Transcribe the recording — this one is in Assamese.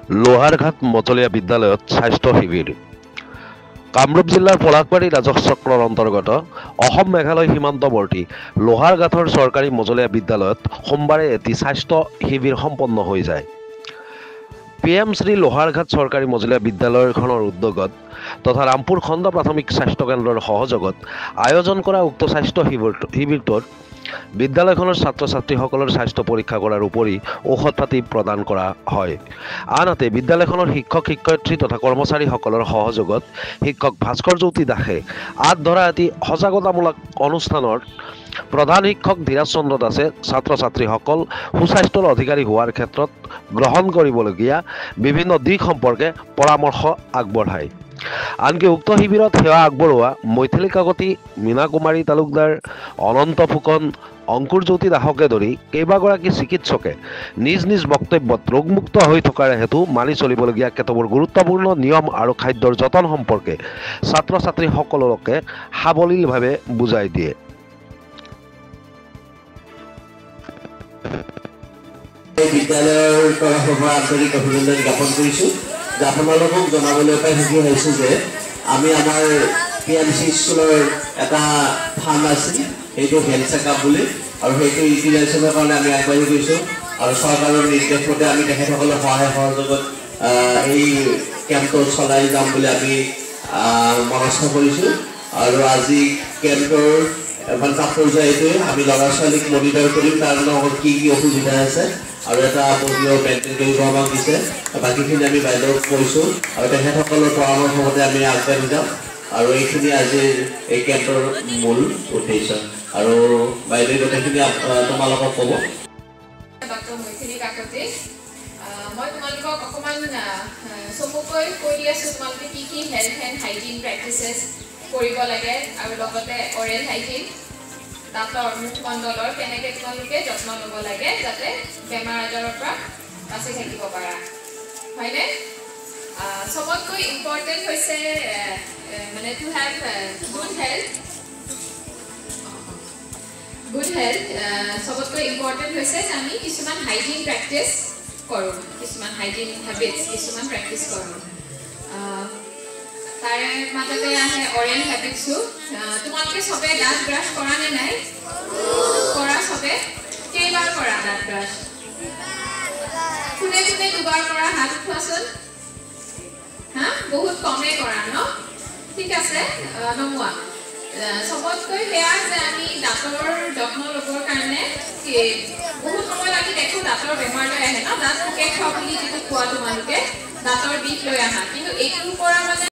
লোহাৰঘাট মতলীয়া বিদ্যালয়ত স্বাস্থ্য শিবিৰ। কামৰূপ জিলাৰ পলাশবাৰী ৰাজহ চক্ৰৰ অন্তৰ্গত অসম মেঘালয় সীমান্তৱৰ্তী লোহাৰঘাটৰ চৰকাৰী মজলীয়া বিদ্যালয়ত সোমবাৰে এটি স্বাস্থ্য শিবিৰ সম্পন্ন হৈ যায়। PM শ্ৰী লোহাৰঘাট চৰকাৰী মজলীয়া বিদ্যালয়খনৰ উদ্যোগত তথা ৰামপুৰ খণ্ড প্ৰাথমিক স্বাস্থ্য কেন্দ্ৰৰ সহযোগত আয়োজন কৰা উক্ত স্বাস্থ্য শিবিৰটোত বিদ্যালয়খনৰ ছাত্ৰ ছাত্ৰীসকলৰ স্বাস্থ্য পৰীক্ষা কৰাৰ উপৰি ঔষধ পাতি প্ৰদান কৰা হয়। আনহাতে বিদ্যালয়খনৰ শিক্ষক শিক্ষয়িত্ৰী তথা কৰ্মচাৰীসকলৰ সহযোগত শিক্ষক ভাস্কৰ জ্যোতি দাসে আঁত ধৰা এটি সজাগতামূলক অনুষ্ঠানৰ প্ৰধান শিক্ষক ধীৰাজ চন্দ্ৰ দাসে ছাত্ৰ ছাত্ৰীসকল সুস্বাস্থ্যৰ অধিকাৰী হোৱাৰ ক্ষেত্ৰত গ্ৰহণ কৰিবলগীয়া বিভিন্ন দিশ সম্পৰ্কে পৰামৰ্শ আগবঢ়ায়। আনকি উক্ত শিবিৰত সেৱা আগবঢ়োৱা মৈথিলী কাকতি, মীনা কুমাৰী তালুকদাৰ, অনন্ত ফুকন, অংকুৰ জ্যোতি দাসকে ধৰি কেইবাগৰাকী চিকিৎসকে নিজ নিজ বক্তব্যত ৰোগমুক্ত হৈ থকাৰ হেতু মানি চলিবলগীয়া কেতবোৰ গুৰুত্বপূৰ্ণ নিয়ম আৰু খাদ্যৰ যতন সম্পৰ্কে ছাত্ৰ ছাত্ৰীসকলকে সাৱলীলভাৱে বুজাই দিয়ে। বিদ্যালয়ৰ তৰফৰ পৰা আন্তৰিক অভিনন্দন জ্ঞাপন কৰিছোঁ যে আপোনালোকক জনাবলৈ পাই সুখী হৈছোঁ যে আমি আমাৰ PMC স্কুলৰ এটা ফাণ্ড আছিল, সেইটো হেল্থ চেকআপ বুলি, আৰু সেইটো ইউটিলাইজেশ্যনৰ কাৰণে আমি আগবাঢ়ি গৈছোঁ আৰু চৰকাৰৰ নিৰ্দেশ মতে আমি তেখেতসকলৰ সহায় সহযোগত এই কেম্পটো চলাই যাম বুলি আমি মনস্থ কৰিছোঁ। আৰু আজি কেম্পটোৰ তাৎপৰ্য এইটোৱে, আমি ল'ৰা ছোৱালীক মনিটৰ কৰিম তাৰ লগত কি কি অসুবিধা আছে আৰু এটা পলিঅ' মেইনটেইন কৰিব আমাক দিছে। বাকীখিনি আমি বাইদেউক কৈছোঁ আৰু তেখেতসকলৰ পৰামৰ্শ মতে আমি আগবাঢ়ি যাম। আৰু এইখিনি আজিৰ এই কেম্পৰ মূল উদ্দেশ্য। আৰু বাইদেউ গোটেইখিনি তোমালোকক ক'ব। ডক্টৰ মৈথিলী কাকতি, মই তোমালোকক অকণমান চমুকৈ কৈ দি আছোঁ তোমালোকে কি কি হেল্থ এণ্ড হাইজিন প্ৰেক্টিচেছ কৰিব লাগে আৰু লগতে অৰেল হাইজিন, দাঁতৰ মুখমণ্ডলৰ কেনেকৈ তোমালোকে যত্ন ল'ব লাগে যাতে বেমাৰ আজাৰৰ পৰা বাচি থাকিব পাৰা, হয়নে? চবতকৈ ইম্পৰ্টেণ্ট হৈছে মানে টু হেভ গুড হেল্থ। চবতকৈ ইম্পৰ্টেণ্ট হৈছে যে আমি কিছুমান হাইজিন প্ৰেক্টিচ কৰোঁ, কিছুমান হাইজিন হেবিটছ কিছুমান প্ৰেক্টিচ কৰোঁ। তাৰে মাজতে আহে অৰেল হেবিটছো। তোমালোকে চবে দাঁত ব্ৰাছ কৰা নে নাই? কৰা চবে? কেইবাৰ কৰা দাঁত ব্ৰাছ? কোনে কোনে দুবাৰ কৰা হাত উঠোৱাচোন? হা, বহুত কমেই কৰা ন? ঠিক আছে, নমোৱা। চবতকৈ বেয়া যে আমি দাঁতৰ যত্ন ল'বৰ কাৰণে বহুত সময় লাগি দেখোঁ দাঁতৰ বেমাৰ লৈ আহে ন, দাঁত পোকে খোৱা বুলি যিটো কোৱা তোমালোকে দাঁতৰ বিষ লৈ আহা, কিন্তু এইটোৰ পৰা মানে